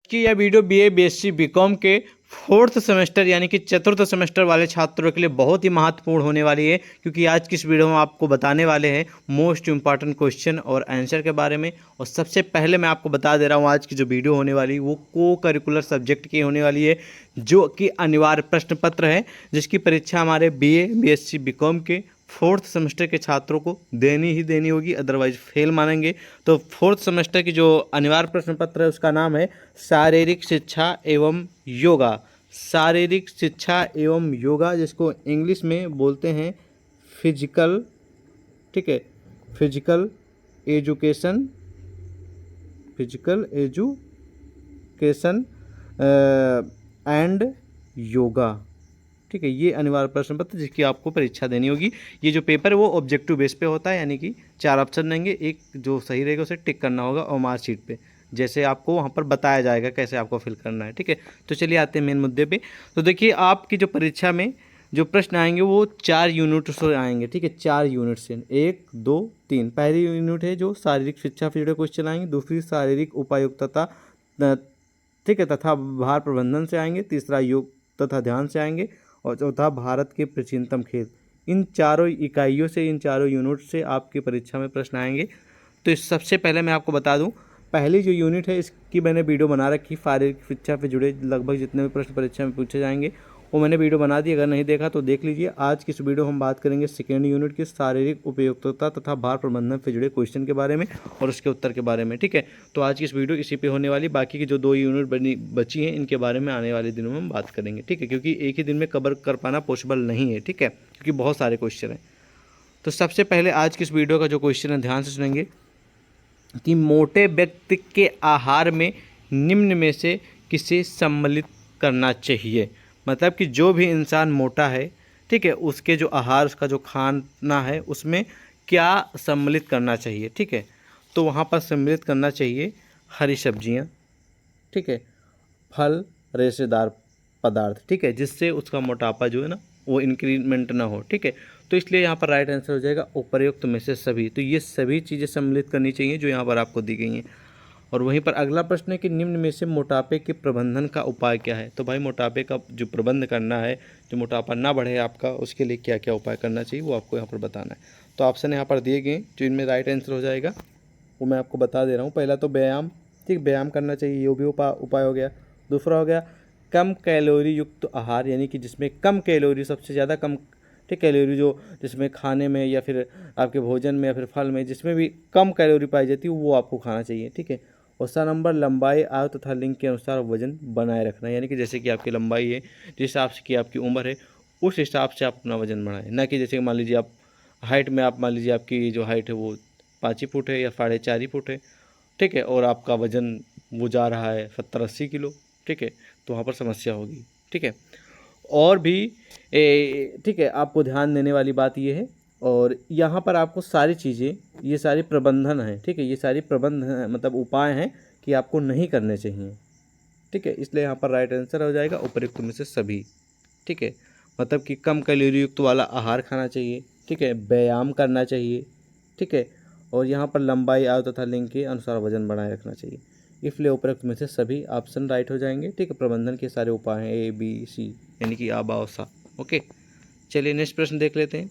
कि यह video BA, BSc, BCom के फोर्थ सेमेस्टर यानी कि चतुर्थ सेमेस्टर वाले छात्रों के लिए बहुत ही महत्वपूर्ण होने वाली है, क्योंकि आज की इस वीडियो में आपको बताने वाले हैं मोस्ट इंपॉर्टेंट क्वेश्चन और आंसर के बारे में। और सबसे पहले मैं आपको बता दे रहा हूँ, आज की जो वीडियो होने वाली वो को करिकुलर सब्जेक्ट की होने वाली है, जो कि अनिवार्य प्रश्न पत्र है, जिसकी परीक्षा हमारे बीए, बीएससी, बीकॉम के फोर्थ सेमेस्टर के छात्रों को देनी ही देनी होगी, अदरवाइज फेल मानेंगे। तो फोर्थ सेमेस्टर की जो अनिवार्य प्रश्न पत्र है उसका नाम है शारीरिक शिक्षा एवं योगा। शारीरिक शिक्षा एवं योगा, जिसको इंग्लिश में बोलते हैं फिजिकल, ठीक है, physical education, physical education and yoga, ठीक है। ये अनिवार्य प्रश्न पत्र जिसकी आपको परीक्षा देनी होगी। ये जो पेपर है वो ऑब्जेक्टिव बेस पे होता है, यानी कि 4 ऑप्शन रहेंगे, एक जो सही रहेगा उसे टिक करना होगा और मार्कशीट पे जैसे आपको वहाँ पर बताया जाएगा कैसे आपको फिल करना है, ठीक है। तो चलिए आते हैं मेन मुद्दे पे। तो देखिए, आपकी जो परीक्षा में जो प्रश्न आएंगे वो 4 यूनिट से आएंगे, ठीक है। 4 यूनिट से, 1, 2, 3। पहली यूनिट है जो शारीरिक शिक्षा से जुड़े क्वेश्चन आएंगे, दूसरी शारीरिक उपायुक्तता, ठीक है, तथा भार प्रबंधन से आएंगे, तीसरा योग तथा ध्यान से आएंगे, और चौथा भारत के प्राचीनतम खेल। इन चारों इकाइयों से, इन चारों यूनिट से आपकी परीक्षा में प्रश्न आएंगे। तो इस सबसे पहले मैं आपको बता दूं, पहली जो यूनिट है इसकी मैंने वीडियो बना रखी, शारीरिक शिक्षा से जुड़े लगभग जितने भी प्रश्न परीक्षा में पूछे जाएंगे वो मैंने वीडियो बना दी, अगर नहीं देखा तो देख लीजिए। आज की इस वीडियो हम बात करेंगे सेकेंड यूनिट की शारीरिक उपयुक्तता तथा भार प्रबंधन से जुड़े क्वेश्चन के बारे में और उसके उत्तर के बारे में, ठीक है। तो आज की इस वीडियो इसी पे होने वाली, बाकी की जो 2 यूनिट बची हैं इनके बारे में आने वाले दिनों में हम बात करेंगे, ठीक है, क्योंकि एक ही दिन में कवर कर पाना पॉसिबल नहीं है, ठीक है, क्योंकि बहुत सारे क्वेश्चन हैं। तो सबसे पहले आज की इस वीडियो का जो क्वेश्चन है ध्यान से सुनेंगे कि मोटे व्यक्ति के आहार में निम्न में से किसे सम्मिलित करना चाहिए। मतलब कि जो भी इंसान मोटा है, ठीक है, उसके जो आहार, उसका जो खाना है उसमें क्या सम्मिलित करना चाहिए, ठीक है। तो वहाँ पर सम्मिलित करना चाहिए हरी सब्जियाँ, ठीक है, फल, रेशेदार पदार्थ, ठीक है, जिससे उसका मोटापा जो है ना वो इंक्रीमेंट ना हो, ठीक है। तो इसलिए यहाँ पर राइट आंसर हो जाएगा उपर्युक्त में से सभी। तो ये सभी चीज़ें सम्मिलित करनी चाहिए जो यहाँ पर आपको दी गई हैं। और वहीं पर अगला प्रश्न है कि निम्न में से मोटापे के प्रबंधन का उपाय क्या है। तो भाई मोटापे का जो प्रबंध करना है, जो मोटापा ना बढ़े आपका, उसके लिए क्या क्या उपाय करना चाहिए वो आपको यहाँ पर बताना है। तो ऑप्शन यहाँ पर दिए गए, जो इनमें राइट आंसर हो जाएगा वो मैं आपको बता दे रहा हूँ। पहला तो व्यायाम, ठीक, व्यायाम करना चाहिए, ये भी उपाय हो गया। दूसरा हो गया कम कैलोरी युक्त आहार, यानी कि जिसमें कम कैलोरी, सबसे ज़्यादा कम, ठीक, कैलोरी जो जिसमें खाने में या फिर आपके भोजन में या फिर फल में जिसमें भी कम कैलोरी पाई जाती है वो आपको खाना चाहिए, ठीक है। और 7 नंबर लंबाई, आयु तथा लिंग के अनुसार वजन बनाए रखना, यानी कि जैसे कि आपकी लंबाई है, जिस हिसाब से कि आपकी उम्र है उस हिसाब से आप अपना वजन बढ़ाएं, ना कि जैसे मान लीजिए आप हाइट में, आप मान लीजिए आपकी जो हाइट है वो 5 ही फुट है या 4.5 ही फुट है, ठीक है, और आपका वजन वो जा रहा है 70-80 किलो, ठीक है, तो वहाँ पर समस्या होगी, ठीक है। और भी ठीक है, आपको ध्यान देने वाली बात ये है, और यहाँ पर आपको सारी चीज़ें, ये सारी प्रबंधन है, ठीक है, ये सारी प्रबंध मतलब उपाय हैं कि आपको नहीं करने चाहिए, ठीक है। इसलिए यहाँ पर राइट आंसर हो जाएगा उपयुक्त में से सभी, ठीक है। मतलब कि कम कैलोरी युक्त वाला आहार खाना चाहिए, ठीक है, व्यायाम करना चाहिए, ठीक है, और यहाँ पर लंबाई, आयु तथा लिंग के अनुसार वजन बनाए रखना चाहिए। इसलिए उपरोक्त में से सभी ऑप्शन राइट हो जाएंगे, ठीक है। प्रबंधन के सारे उपाय हैं ABC, यानी कि आ, बा और सा, ओके। चलिए नेक्स्ट प्रश्न देख लेते हैं।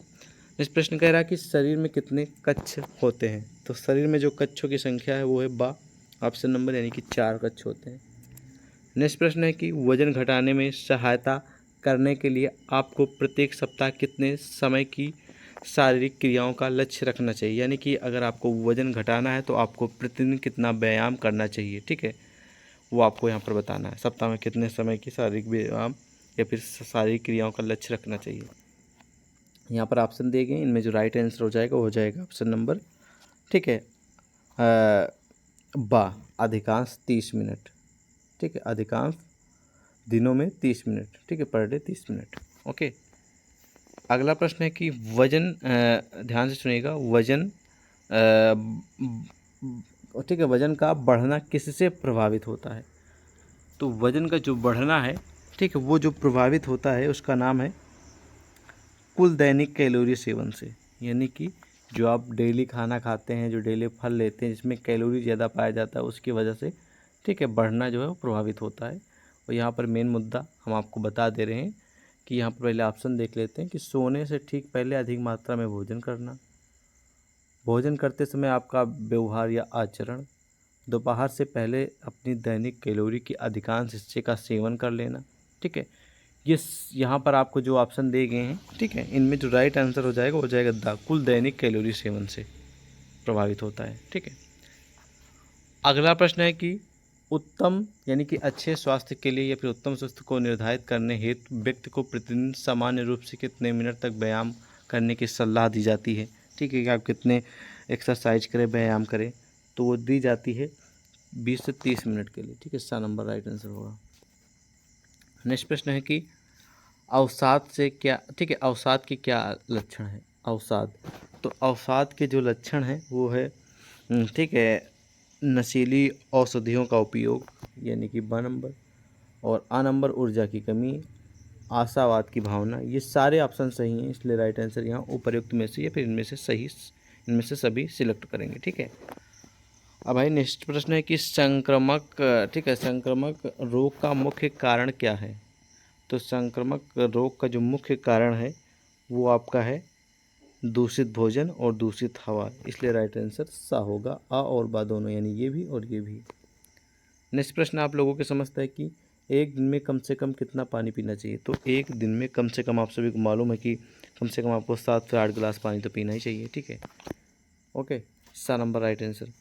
नेक्स्ट प्रश्न कह रहा है कि शरीर में कितने कच्छ होते हैं। तो शरीर में जो कच्छों की संख्या है वो है बा, ऑप्शन नंबर, यानी कि 4 कच्छ होते हैं। नेक्स्ट प्रश्न है कि वजन घटाने में सहायता करने के लिए आपको प्रत्येक सप्ताह कितने समय की शारीरिक क्रियाओं का लक्ष्य रखना चाहिए। यानी कि अगर आपको वजन घटाना है तो आपको प्रतिदिन कितना व्यायाम करना चाहिए, ठीक है, वो आपको यहाँ पर बताना है। सप्ताह में कितने समय की शारीरिक व्यायाम या फिर शारीरिक क्रियाओं का लक्ष्य रखना चाहिए। यहाँ पर ऑप्शन दिए गए, इनमें जो राइट आंसर हो जाएगा वो हो जाएगा ऑप्शन नंबर, ठीक है, बा, अधिकांश 30 मिनट, ठीक है, अधिकांश दिनों में 30 मिनट, ठीक है, पर डे 30 मिनट, ओके। अगला प्रश्न है कि वजन, ध्यान से सुनिएगा, वजन, ठीक है, वजन का बढ़ना किससे प्रभावित होता है। तो वजन का जो बढ़ना है, ठीक है, वो जो प्रभावित होता है उसका नाम है कुल दैनिक कैलोरी सेवन से। यानी कि जो आप डेली खाना खाते हैं, जो डेली फल लेते हैं जिसमें कैलोरी ज़्यादा पाया जाता है उसकी वजह से, ठीक है, बढ़ना जो है वो प्रभावित होता है। और यहाँ पर मेन मुद्दा हम आपको बता दे रहे हैं कि यहाँ पर पहले ऑप्शन देख लेते हैं कि सोने से ठीक पहले अधिक मात्रा में भोजन करना, भोजन करते समय आपका व्यवहार या आचरण, दोपहर से पहले अपनी दैनिक कैलोरी की अधिकांश हिस्से का सेवन कर लेना। ठीक है, ये यहाँ पर आपको जो ऑप्शन दिए गए हैं, ठीक है, इनमें जो राइट आंसर हो जाएगा वो जाएगा द, कुल दैनिक कैलोरी सेवन से प्रभावित होता है। ठीक है, अगला प्रश्न है कि उत्तम यानी कि अच्छे स्वास्थ्य के लिए या फिर उत्तम स्वास्थ्य को निर्धारित करने हेतु व्यक्ति को प्रतिदिन सामान्य रूप से कितने मिनट तक व्यायाम करने की सलाह दी जाती है। ठीक है, कि आप कितने एक्सरसाइज करें, व्यायाम करें, तो वो दी जाती है 20 से 30 मिनट के लिए। ठीक है, इसका नंबर राइट आंसर होगा। नेक्स्ट प्रश्न है कि अवसाद से क्या, ठीक है, अवसाद के क्या लक्षण है। अवसाद, तो अवसाद के जो लक्षण हैं वो है, ठीक है, नशीली औषधियों का उपयोग यानी कि ब नंबर, और आ नंबर ऊर्जा की कमी, आशावाद की भावना। ये सारे ऑप्शन सही हैं, इसलिए राइट आंसर यहाँ उपर्युक्त में से या फिर इनमें से सही, इनमें से सभी सिलेक्ट करेंगे। ठीक है, अब भाई नेक्स्ट प्रश्न है कि संक्रामक, ठीक है, संक्रामक रोग का मुख्य कारण क्या है। तो संक्रामक रोग का जो मुख्य कारण है वो आपका है दूषित भोजन और दूषित हवा, इसलिए राइट आंसर सा होगा, आ और बा दोनों, यानी ये भी और ये भी। नेक्स्ट प्रश्न आप लोगों के समझता है कि एक दिन में कम से कम कितना पानी पीना चाहिए। तो एक दिन में कम से कम आप सभी को मालूम है कि कम से कम आपको 7 से 8 गिलास पानी तो पीना ही चाहिए। ठीक है, ओके, सा नंबर राइट आंसर।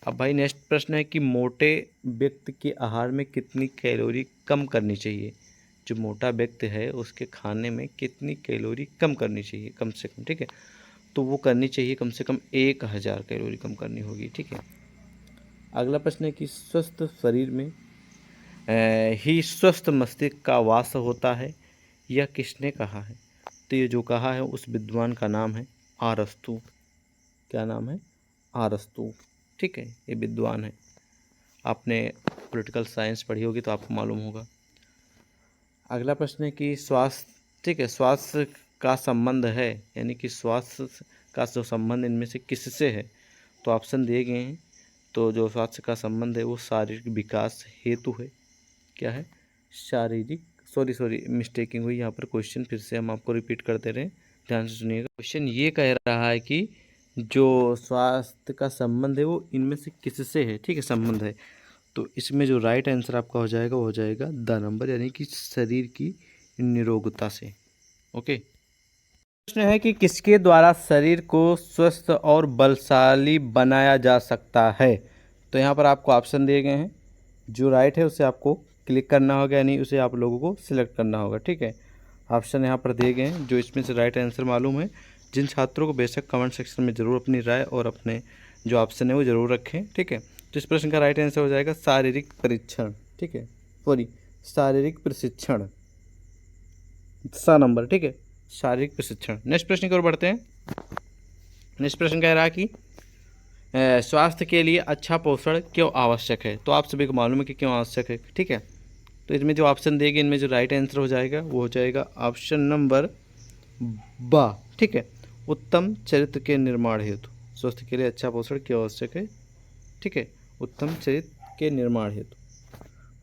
अब भाई नेक्स्ट प्रश्न है कि मोटे व्यक्ति के आहार में कितनी कैलोरी कम करनी चाहिए। जो मोटा व्यक्ति है उसके खाने में कितनी कैलोरी कम करनी चाहिए कम से कम। ठीक है, तो वो करनी चाहिए कम से कम 1000 कैलोरी कम करनी होगी। ठीक है, अगला प्रश्न है कि स्वस्थ शरीर में ही स्वस्थ मस्तिष्क का वास होता है, यह किसने कहा है। तो ये जो कहा है उस विद्वान का नाम है अरस्तू। क्या नाम है? अरस्तू। ठीक है, ये विद्वान है, आपने पॉलिटिकल साइंस पढ़ी होगी तो आपको मालूम होगा। अगला प्रश्न है कि स्वास्थ्य, ठीक है, स्वास्थ्य का संबंध है, यानी कि स्वास्थ्य का जो संबंध इनमें से किससे है। तो ऑप्शन दिए गए हैं, तो जो स्वास्थ्य का संबंध है वो शारीरिक विकास हेतु है। क्या है? शारीरिक, सॉरी मिस्टेकिंग हुई यहाँ पर, क्वेश्चन फिर से हम आपको रिपीट कर दे रहे हैं, ध्यान से सुनिएगा। क्वेश्चन ये कह रहा है कि जो स्वास्थ्य का संबंध है वो इनमें से किससे है। ठीक है, संबंध है, तो इसमें जो राइट आंसर आपका हो जाएगा वो हो जाएगा द नंबर, यानी कि शरीर की निरोगता से। ओके, प्रश्न है कि किसके द्वारा शरीर को स्वस्थ और बलशाली बनाया जा सकता है। तो यहाँ पर आपको ऑप्शन दिए गए हैं, जो राइट है उसे आपको क्लिक करना होगा, यानी उसे आप लोगों को सिलेक्ट करना होगा। ठीक है, ऑप्शन यहाँ पर दिए गए हैं, जो इसमें से राइट आंसर मालूम है जिन छात्रों को बेशक कमेंट सेक्शन में ज़रूर अपनी राय और अपने जो ऑप्शन है वो ज़रूर रखें। ठीक है, तो इस प्रश्न का राइट आंसर हो जाएगा शारीरिक परीक्षण। ठीक है, सॉरी, शारीरिक प्रशिक्षण, सा नंबर। ठीक है, शारीरिक प्रशिक्षण। नेक्स्ट प्रश्न की ओर बढ़ते हैं। नेक्स्ट प्रश्न कह रहा है कि स्वास्थ्य के लिए अच्छा पोषण क्यों आवश्यक है। तो आप सभी को मालूम है कि क्यों आवश्यक है। ठीक है, तो इसमें जो ऑप्शन देगी इनमें जो राइट आंसर हो जाएगा वो हो जाएगा ऑप्शन नंबर बा। ठीक है, उत्तम चरित्र के निर्माण हेतु। स्वास्थ्य के लिए अच्छा पोषण क्यों आवश्यक है। ठीक है, उत्तम चरित्र के निर्माण हेतु।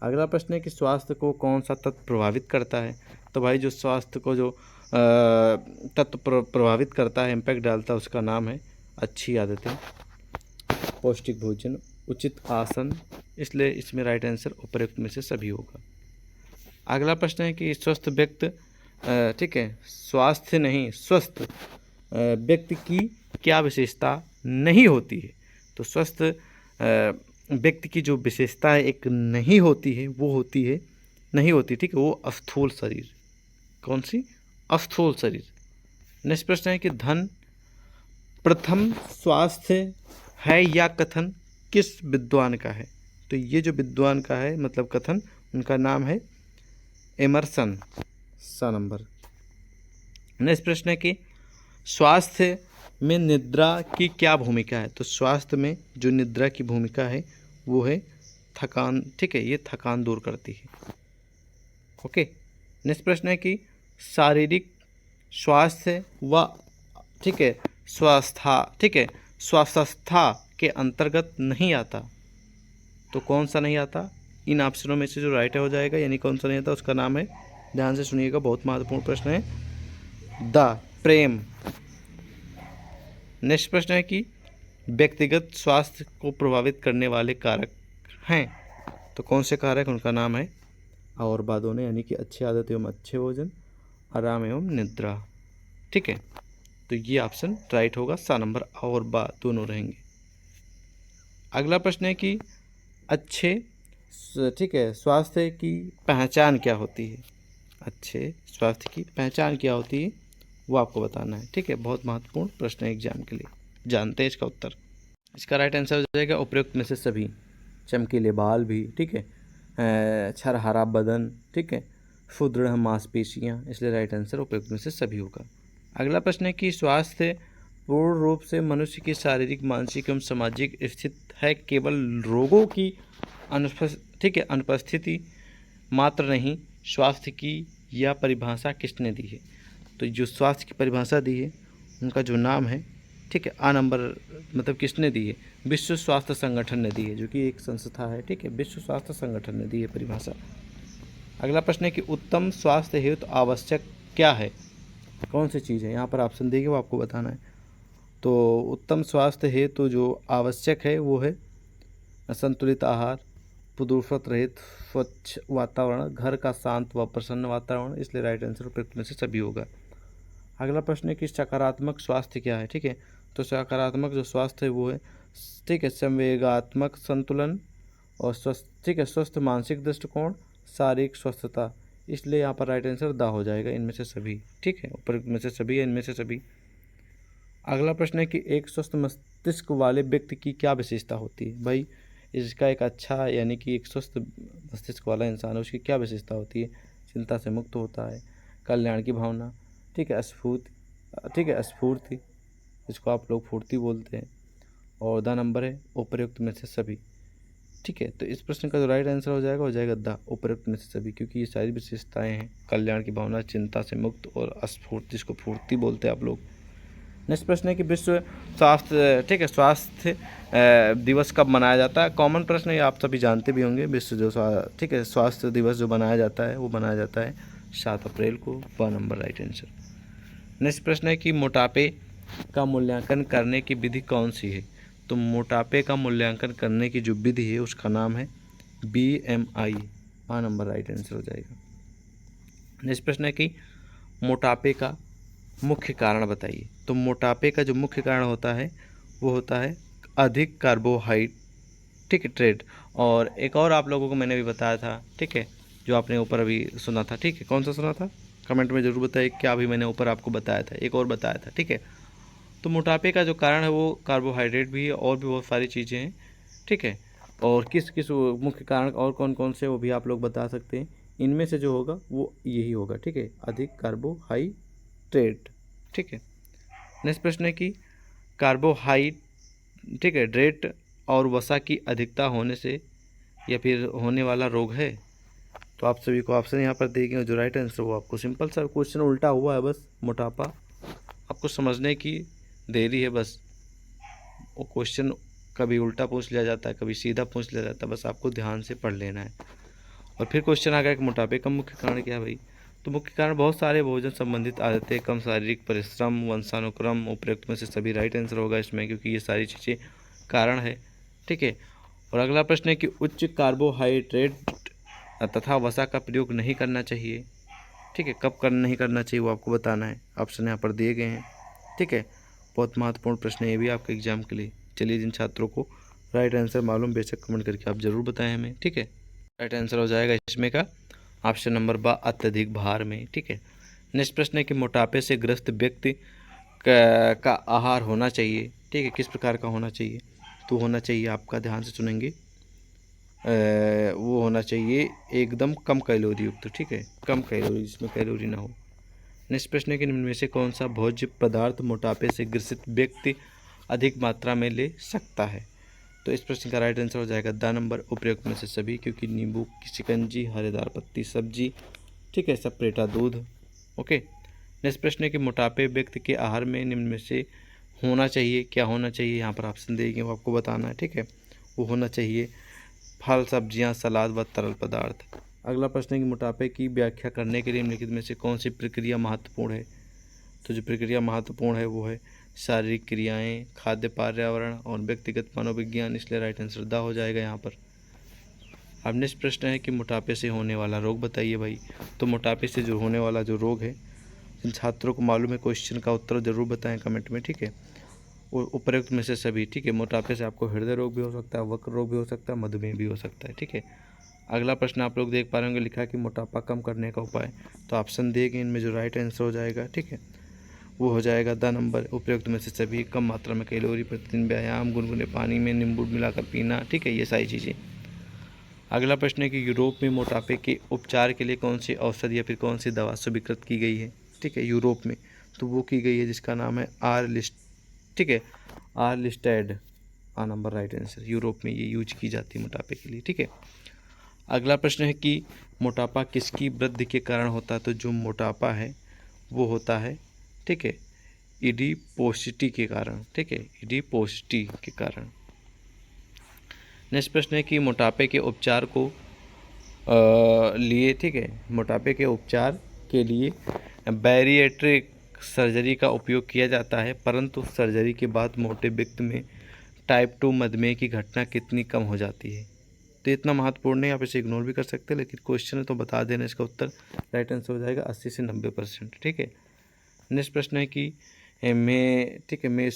अगला प्रश्न है कि स्वास्थ्य को कौन सा तत्व प्रभावित करता है। तो भाई जो स्वास्थ्य को जो तत्व प्रभावित करता है, इम्पैक्ट डालता है, उसका नाम है अच्छी आदतें, पौष्टिक भोजन, उचित आसन, इसलिए इसमें राइट आंसर उपयुक्त में से सभी होगा। अगला प्रश्न है कि स्वस्थ व्यक्ति, ठीक है, स्वास्थ्य नहीं स्वस्थ व्यक्ति की क्या विशेषता नहीं होती है। तो स्वस्थ व्यक्ति की जो विशेषता है एक नहीं होती है, वो होती है, नहीं होती, ठीक है, वो स्थूल शरीर। कौन सी? स्थूल शरीर। नेक्स्ट प्रश्न है कि धन प्रथम स्वास्थ्य है या कथन किस विद्वान का है। तो ये जो विद्वान का है मतलब कथन, उनका नाम है एमर्सन, सा नंबर। नेक्स्ट प्रश्न है कि स्वास्थ्य में निद्रा की क्या भूमिका है। तो स्वास्थ्य में जो निद्रा की भूमिका है वो है थकान। ठीक है, ये थकान दूर करती है। ओके, नेक्स्ट प्रश्न है कि शारीरिक स्वास्थ्य व, ठीक है, स्वास्थ्य, ठीक है, स्वास्थ्यता के अंतर्गत नहीं आता। तो कौन सा नहीं आता, इन ऑप्शनों में से जो राइट हो जाएगा, यानी कौन सा नहीं आता उसका नाम है, ध्यान से सुनिएगा, बहुत महत्वपूर्ण प्रश्न है, द प्रेम। नेक्स्ट प्रश्न है कि व्यक्तिगत स्वास्थ्य को प्रभावित करने वाले कारक हैं, तो कौन से कारक, उनका नाम है और बादों ने, यानी कि अच्छी आदत एवं अच्छे भोजन, आराम एवं निद्रा। ठीक है, तो ये ऑप्शन राइट होगा, सा नंबर और बा दोनों रहेंगे। अगला प्रश्न है कि अच्छे ठीक है स्वास्थ्य की पहचान क्या होती है, अच्छे स्वास्थ्य की पहचान क्या होती है वो आपको बताना है। ठीक है, बहुत महत्वपूर्ण प्रश्न है एग्जाम के लिए, जानते हैं इसका उत्तर। इसका राइट आंसर हो जाएगा उपयुक्त में से सभी, चमकीले बाल भी, ठीक है, छरहरा बदन, ठीक है, सुदृढ़ मांसपेशियाँ, इसलिए राइट आंसर उपयुक्त में से सभी होगा। अगला प्रश्न है कि स्वास्थ्य पूर्ण रूप से मनुष्य की शारीरिक, मानसिक एवं सामाजिक स्थिति है, केवल रोगों की अनुपस्थिति मात्र नहीं, स्वास्थ्य की यह परिभाषा किसने दी है, तो जो स्वास्थ्य की परिभाषा दी है उनका जो नाम है, ठीक है, आ नंबर मतलब किसने दी है, विश्व स्वास्थ्य संगठन ने दी है, जो कि एक संस्था है। ठीक है, विश्व स्वास्थ्य संगठन ने दी है परिभाषा। अगला प्रश्न है कि उत्तम स्वास्थ्य हेतु आवश्यक क्या है, कौन सी चीज़ है, यहाँ पर ऑप्शन देंगे वो आपको बताना है। तो उत्तम स्वास्थ्य हेतु जो आवश्यक है वो है संतुलित आहार, प्रदूषण रहित स्वच्छ वातावरण, घर का शांत व प्रसन्न वातावरण, इसलिए राइट आंसर उपयुक्त में से सभी होगा। अगला प्रश्न है कि सकारात्मक स्वास्थ्य क्या है। ठीक है, तो सकारात्मक जो स्वास्थ्य है वो है, ठीक है, संवेगात्मक संतुलन और स्वस्थ, ठीक है, स्वस्थ मानसिक दृष्टिकोण, शारीरिक स्वस्थता, इसलिए यहाँ पर राइट आंसर द हो जाएगा, इनमें से सभी। ठीक है, उपयुक्त में से सभी, इनमें से सभी। अगला प्रश्न है कि एक स्वस्थ मस्तिष्क वाले व्यक्ति की क्या विशेषता होती है। भाई इसका एक अच्छा, यानी कि एक स्वस्थ मस्तिष्क वाला इंसान है उसकी क्या विशेषता होती है, चिंता से मुक्त होता है, कल्याण की भावना, ठीक है, स्फूर्ति, ठीक है, स्फूर्ति, इसको आप लोग फूर्ति बोलते हैं, और द नंबर है उपयुक्त में से सभी। ठीक है, तो इस प्रश्न का जो राइट आंसर हो जाएगा द उपयुक्त में से सभी, क्योंकि ये सारी विशेषताएं हैं, कल्याण की भावना, चिंता से मुक्त और स्फूर्ति, जिसको फूर्ति बोलते हैं आप लोग। नेक्स्ट प्रश्न है कि विश्व स्वास्थ्य, ठीक है, स्वास्थ्य दिवस कब मनाया जाता है। कॉमन प्रश्न है, आप सभी जानते भी होंगे, विश्व जो ठीक है स्वास्थ्य दिवस जो मनाया जाता है वो मनाया जाता है 7 अप्रैल को, व नंबर राइट आंसर। नेक्स्ट प्रश्न है कि मोटापे का मूल्यांकन करने की विधि कौन सी है, तो मोटापे का मूल्यांकन करने की जो विधि है उसका नाम है BMI, आ नंबर राइट आंसर हो जाएगा। नेक्स्ट प्रश्न है कि मोटापे का मुख्य कारण बताइए, तो मोटापे का जो मुख्य कारण होता है वो होता है अधिक कार्बोहाइड्रेट, ठीक है, ट्रेड, और एक और आप लोगों को मैंने भी बताया था, ठीक है, जो आपने ऊपर अभी सुना था, ठीक है, कौन सा सुना था कमेंट में ज़रूर बताइए, क्या अभी मैंने ऊपर आपको बताया था, एक और बताया था। ठीक है, तो मोटापे का जो कारण है वो कार्बोहाइड्रेट भी है और भी बहुत सारी चीज़ें हैं। ठीक है, और किस किस मुख्य कारण और कौन कौन से वो भी आप लोग बता सकते हैं, इनमें से जो होगा वो यही होगा। ठीक है, अधिक कार्बोहाइड्रेट। ठीक है, नेक्स्ट प्रश्न है कि कार्बोहाइड्रेट, ठीक है, ड्रेट और वसा की अधिकता होने से या फिर होने वाला रोग है, तो आप सभी को ऑप्शन यहाँ पर देंगे, जो राइट आंसर वो आपको सिंपल सा क्वेश्चन उल्टा हुआ है, बस मोटापा आपको समझने की देरी है, बस वो क्वेश्चन कभी उल्टा पूछ लिया जाता है, कभी सीधा पूछ लिया जाता है, बस आपको ध्यान से पढ़ लेना है। और फिर क्वेश्चन आ गया कि मोटापे का मुख्य कारण क्या है भाई, तो मुख्य कारण बहुत सारे भोजन संबंधित आदतें, कम शारीरिक परिश्रम, वंशानुक्रम, उपयुक्त में से सभी राइट आंसर होगा इसमें, क्योंकि ये सारी चीज़ें कारण है। ठीक है, और अगला प्रश्न है कि उच्च कार्बोहाइड्रेट तथा वसा का प्रयोग नहीं करना चाहिए। ठीक है, कब नहीं करना चाहिए वो आपको बताना है, ऑप्शन यहाँ पर दिए गए हैं। ठीक है, बहुत महत्वपूर्ण प्रश्न है ये भी आपके एग्जाम के लिए। चलिए, जिन छात्रों को राइट आंसर मालूम बेशक कमेंट करके आप ज़रूर बताएं हमें। ठीक है, राइट आंसर हो जाएगा इसमें का ऑप्शन नंबर बा, अत्यधिक भार में। ठीक है, नेक्स्ट प्रश्न है कि मोटापे से ग्रस्त व्यक्ति का आहार होना चाहिए। ठीक है, किस प्रकार का होना चाहिए, तो होना चाहिए आपका, ध्यान से सुनेंगे, वो होना चाहिए एकदम कम कैलोरी युक्त। ठीक है, कम कैलोरी, जिसमें कैलोरी ना हो। नेक्स्ट प्रश्न है कि निम्न में से कौन सा भोज्य पदार्थ मोटापे से ग्रसित व्यक्ति अधिक मात्रा में ले सकता है, तो इस प्रश्न का राइट आंसर हो जाएगा द नंबर उपयुक्त में से सभी, क्योंकि नींबू की शिकंजी, हरेदार पत्ती सब्जी, ठीक है, सप्रेटा दूध। ओके, नेक्स्ट प्रश्न है कि मोटापे व्यक्ति के आहार में निम्न में से होना चाहिए, क्या होना चाहिए, यहाँ पर ऑप्शन देंगे वो आपको बताना है। ठीक है, वो होना चाहिए फल, सब्जियां, सलाद व तरल पदार्थ। अगला प्रश्न है कि मोटापे की व्याख्या करने के लिए निम्नलिखित में से कौन सी प्रक्रिया महत्वपूर्ण है। तो जो प्रक्रिया महत्वपूर्ण है वो है शारीरिक क्रियाएं, खाद्य पर्यावरण और व्यक्तिगत मनोविज्ञान, इसलिए राइट आंसर द हो जाएगा यहाँ पर। अब नेक्स्ट प्रश्न है कि मोटापे से होने वाला रोग बताइए भाई। तो मोटापे से जो होने वाला जो रोग है, जिन छात्रों को मालूम है क्वेश्चन का उत्तर जरूर बताएं कमेंट में, ठीक है। और उपरोक्त में से सभी, ठीक है। मोटापे से आपको हृदय रोग भी हो सकता है, वक्र रोग भी हो सकता है, मधुमेह भी हो सकता है, ठीक है। अगला प्रश्न आप लोग देख पा रहे होंगे, लिखा है कि मोटापा कम करने का उपाय। तो ऑप्शन देंगे इनमें जो राइट आंसर हो जाएगा, ठीक है, वो हो जाएगा द नंबर उपयुक्त में से सभी। कम मात्रा में कैलोरी प्रतिदिन, व्यायाम, गुनगुने पानी में नींबू मिलाकर पीना, ठीक है, ये सारी चीज़ें। अगला प्रश्न है कि यूरोप में मोटापे के उपचार के लिए कौन सी औषधि या फिर कौन सी दवा स्वीकृत की गई है, ठीक है, यूरोप में। तो वो की गई है जिसका नाम है ठीक है, are listed a number right answer. Europe में ये यूज की जाती है मोटापे के लिए, ठीक है। अगला प्रश्न है कि मोटापा किसकी वृद्धि के कारण होता है। तो जो मोटापा है वो होता है, ठीक है, इडिपोसिटी के कारण, ठीक है, इडिपोसिटी के कारण। नेक्स्ट प्रश्न है कि मोटापे के उपचार को लिए, ठीक है, मोटापे के उपचार के लिए बैरिएट्रिक सर्जरी का उपयोग किया जाता है, परंतु सर्जरी के बाद मोटे व्यक्ति में टाइप 2 मधुमेह की घटना कितनी कम हो जाती है। तो इतना महत्वपूर्ण है, आप इसे इग्नोर भी कर सकते हैं, लेकिन क्वेश्चन है तो बता देना। इसका उत्तर राइट आंसर हो जाएगा 80 से 90%, ठीक है। नेक्स्ट प्रश्न है कि ठीक है,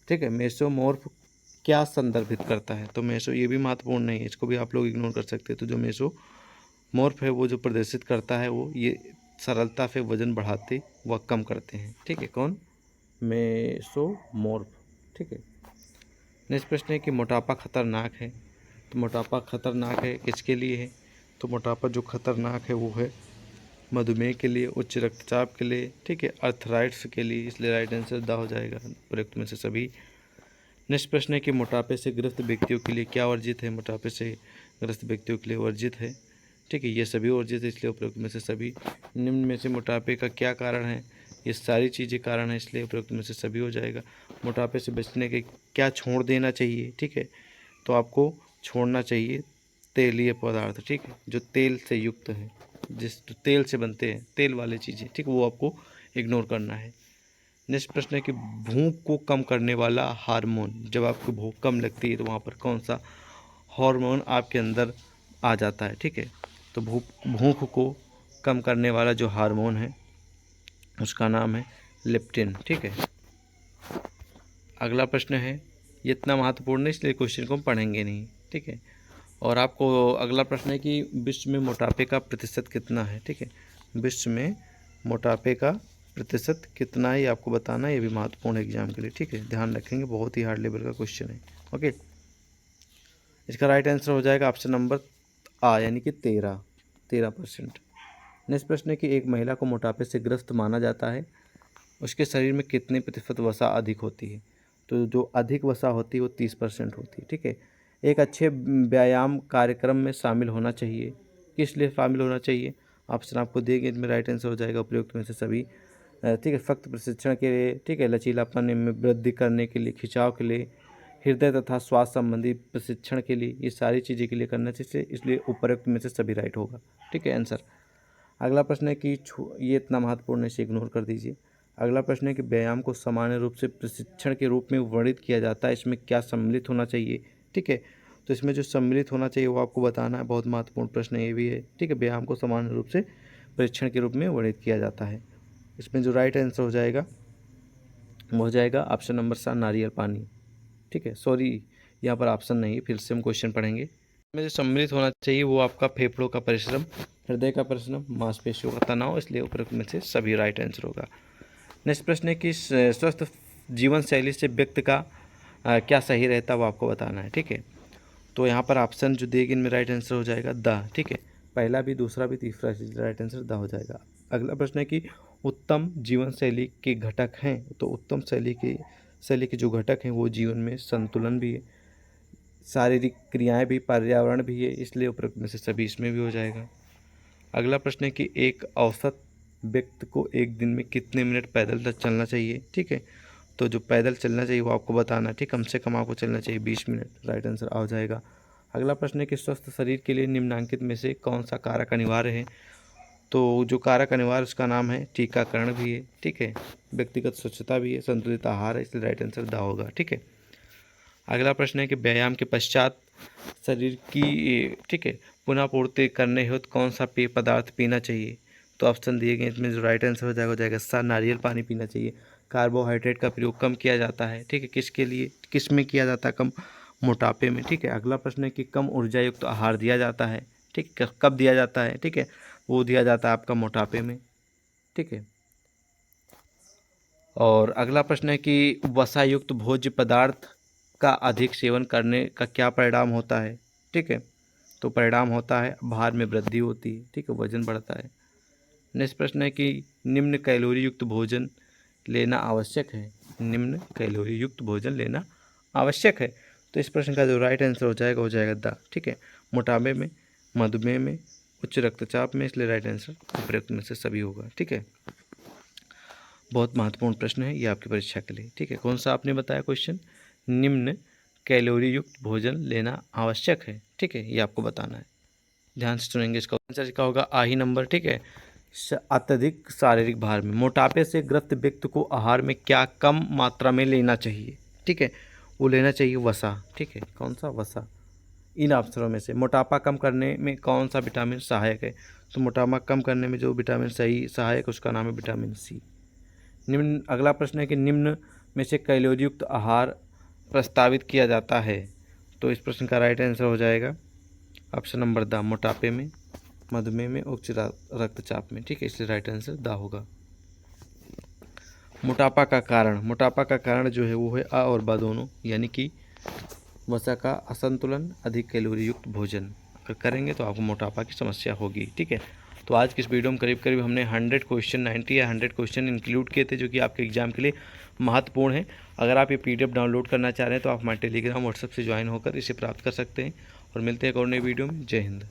ठीक है, मेसोमॉर्फ क्या संदर्भित करता है। तो मेसो ये भी महत्वपूर्ण नहीं है, इसको भी आप लोग इग्नोर कर सकते हैं। तो जो मेसोमॉर्फ है वो जो प्रदर्शित करता है वो ये सरलता से वजन बढ़ाते व कम करते हैं, ठीक है। कौन? मेसोमॉर्फ, ठीक है। नेक्स्ट प्रश्न है कि मोटापा खतरनाक है। तो मोटापा खतरनाक है किसके लिए है। तो मोटापा जो खतरनाक है वो है मधुमेह के लिए, उच्च रक्तचाप के लिए, ठीक है, अर्थराइट्स के लिए, इसलिए राइट आंसर द हो जाएगा प्रयुक्त में से सभी। नेक्स्ट प्रश्न है कि मोटापे से ग्रस्त व्यक्तियों के लिए क्या वर्जित है। मोटापे से ग्रस्त व्यक्तियों के लिए वर्जित है, ठीक है, ये सभी वर्जित है, इसलिए उपरोक्त में से सभी। निम्न में से मोटापे का क्या कारण है। ये सारी चीज़ें कारण है, इसलिए उपरोक्त में से सभी हो जाएगा। मोटापे से बचने के क्या छोड़ देना चाहिए, ठीक है। तो आपको छोड़ना चाहिए तेलीय पदार्थ, ठीक है, जो तेल से युक्त है, जिस तेल से बनते हैं, तेल वाले चीज़ें, ठीक है, वो आपको इग्नोर करना है। नेक्स्ट प्रश्न है कि भूख को कम करने वाला हार्मोन। जब आपको भूख कम लगती है तो वहाँ पर कौन सा हार्मोन आपके अंदर आ जाता है, ठीक है। तो भूख को कम करने वाला जो हार्मोन है उसका नाम है लेप्टिन, ठीक है। अगला प्रश्न है, ये इतना महत्वपूर्ण है इसलिए क्वेश्चन को हम पढ़ेंगे नहीं, ठीक है। और आपको अगला प्रश्न है कि विश्व में मोटापे का प्रतिशत कितना है, ठीक है। विश्व में मोटापे का प्रतिशत कितना है ये आपको बताना है, ये भी महत्वपूर्ण है एग्जाम के लिए, ठीक है, ध्यान रखेंगे, बहुत ही हार्ड लेवल का क्वेश्चन है। ओके, इसका राइट आंसर हो जाएगा ऑप्शन नंबर आ, यानी कि 13%। नेक्स्ट प्रश्न है कि एक महिला को मोटापे से ग्रस्त माना जाता है, उसके शरीर में कितने प्रतिशत वसा अधिक होती है। तो जो अधिक वसा होती है वो 30% होती है, ठीक है। एक अच्छे व्यायाम कार्यक्रम में शामिल होना चाहिए, किस लिए शामिल होना चाहिए। ऑप्शन आपको देंगे, इनमें राइट आंसर हो जाएगा उपयुक्त में से सभी, ठीक है। सख्त प्रशिक्षण के लिए, ठीक है, लचीलापन में वृद्धि करने के लिए, खिंचाव के लिए, हृदय तथा स्वास्थ्य संबंधी प्रशिक्षण के लिए, ये सारी चीज़ें के लिए करना चाहिए, इसलिए उपयुक्त में से सभी राइट होगा, ठीक है आंसर। अगला प्रश्न है कि ये इतना महत्वपूर्ण है, इसे इग्नोर कर दीजिए। अगला प्रश्न है कि व्यायाम को सामान्य रूप से प्रशिक्षण के रूप में वर्णित किया जाता है, इसमें क्या सम्मिलित होना चाहिए, ठीक है। तो इसमें जो सम्मिलित होना चाहिए वो आपको बताना है, बहुत महत्वपूर्ण प्रश्न ये भी है, ठीक है। व्यायाम को सामान्य रूप से परीक्षण के रूप में वर्णित किया जाता है। इसमें जो राइट आंसर हो जाएगा वो हो जाएगा ऑप्शन नंबर 7 नारियल पानी, ठीक है। सॉरी, यहाँ पर ऑप्शन नहीं, फिर से हम क्वेश्चन पढ़ेंगे। इसमें जो सम्मिलित होना चाहिए वो आपका फेफड़ों का परिश्रम, हृदय का परिश्रम, मांसपेशियों का तनाव, इसलिए उपरोक्त में से सभी राइट आंसर होगा। नेक्स्ट प्रश्न है कि स्वस्थ जीवन शैली से व्यक्ति का क्या सही रहता है वो आपको बताना है, ठीक है। तो यहाँ पर ऑप्शन जो देगी इनमें राइट आंसर हो जाएगा द, ठीक है। पहला भी, दूसरा भी, तीसरा राइट आंसर द हो जाएगा। अगला प्रश्न है कि उत्तम जीवन शैली के घटक हैं। तो उत्तम शैली के जो घटक हैं वो जीवन में संतुलन भी है, शारीरिक क्रियाएं भी, पर्यावरण भी है, इसलिए उपरोक्त में से सभी इसमें भी हो जाएगा। अगला प्रश्न है कि एक औसत व्यक्ति को एक दिन में कितने मिनट पैदल चलना चाहिए, ठीक है। तो जो पैदल चलना चाहिए वो आपको बताना है, ठीक, कम से कम आपको चलना चाहिए 20 मिनट, राइट आंसर आ जाएगा अगला प्रश्न है कि स्वस्थ शरीर के लिए निम्नलिखित में से कौन सा कारक अनिवार्य है। तो जो कारक अनिवार्य उसका नाम है टीकाकरण भी है, ठीक है, व्यक्तिगत स्वच्छता भी है, संतुलित आहार है, इसलिए राइट आंसर द होगा, ठीक है। अगला प्रश्न है कि व्यायाम के पश्चात शरीर की, ठीक है, पुनः पूर्ति करने हेतु कौन सा पेय पदार्थ पीना चाहिए। तो ऑप्शन दिए गए, इसमें जो राइट आंसर हो जाएगा नारियल पानी पीना चाहिए। कार्बोहाइड्रेट का प्रयोग कम किया जाता है, ठीक है, किसके लिए, किस में किया जाता है, कम, मोटापे में, ठीक है। अगला प्रश्न है कि कम ऊर्जा युक्त आहार दिया जाता है, ठीक है, कब दिया जाता है, ठीक है, वो दिया जाता है आपका मोटापे में, ठीक है। और अगला प्रश्न है कि वसा युक्त भोज्य पदार्थ का अधिक सेवन करने का क्या परिणाम होता है, ठीक है। तो परिणाम होता है भार में वृद्धि होती है, ठीक है, वजन बढ़ता है। नेक्स्ट प्रश्न है कि निम्न कैलोरी युक्त भोजन लेना आवश्यक है, निम्न कैलोरी युक्त भोजन लेना आवश्यक है। तो इस प्रश्न का जो राइट आंसर हो जाएगा द, ठीक है, मोटापे में, मधुमेह में, उच्च रक्तचाप में, इसलिए राइट आंसर उपरोक्त में से सभी होगा, ठीक है। बहुत महत्वपूर्ण प्रश्न है ये आपकी परीक्षा के लिए, ठीक है। कौन सा आपने बताया क्वेश्चन, निम्न कैलोरी युक्त भोजन लेना आवश्यक है, ठीक है, ये आपको बताना है। ध्यान से सुनेंगे, इसका आंसर इसका होगा आ ही नंबर, ठीक है। अत्यधिक शारीरिक भार में, मोटापे से ग्रस्त व्यक्ति को आहार में क्या कम मात्रा में लेना चाहिए, ठीक है, वो लेना चाहिए वसा, ठीक है, कौन सा, वसा। इन अवसरों में से मोटापा कम करने में कौन सा विटामिन सहायक है। तो मोटापा कम करने में जो विटामिन सही सहायक है उसका नाम है विटामिन सी। निम्न, अगला प्रश्न है कि निम्न में से कैलोरी युक्त आहार प्रस्तावित किया जाता है। तो इस प्रश्न का राइट आंसर हो जाएगा ऑप्शन नंबर द, मोटापे में, मधुमेह में, उच्च रक्तचाप में, ठीक है, इसलिए राइट आंसर द होगा। मोटापा का कारण जो है वो है अ और ब दोनों, यानी कि वसा का असंतुलन, अधिक कैलोरी युक्त भोजन अगर करेंगे तो आपको मोटापा की समस्या होगी, ठीक है। तो आज की इस वीडियो में करीब करीब हमने 100 क्वेश्चन, 90 या 100 क्वेश्चन इंक्लूड किए थे जो कि आपके एग्जाम के लिए महत्वपूर्ण है। अगर आप ये PDF डाउनलोड करना चाह रहे हैं तो आप हमारे टेलीग्राम व्हाट्सएप से ज्वाइन होकर इसे प्राप्त कर सकते हैं। और मिलते हैं एक और नई वीडियो में। जय हिंद।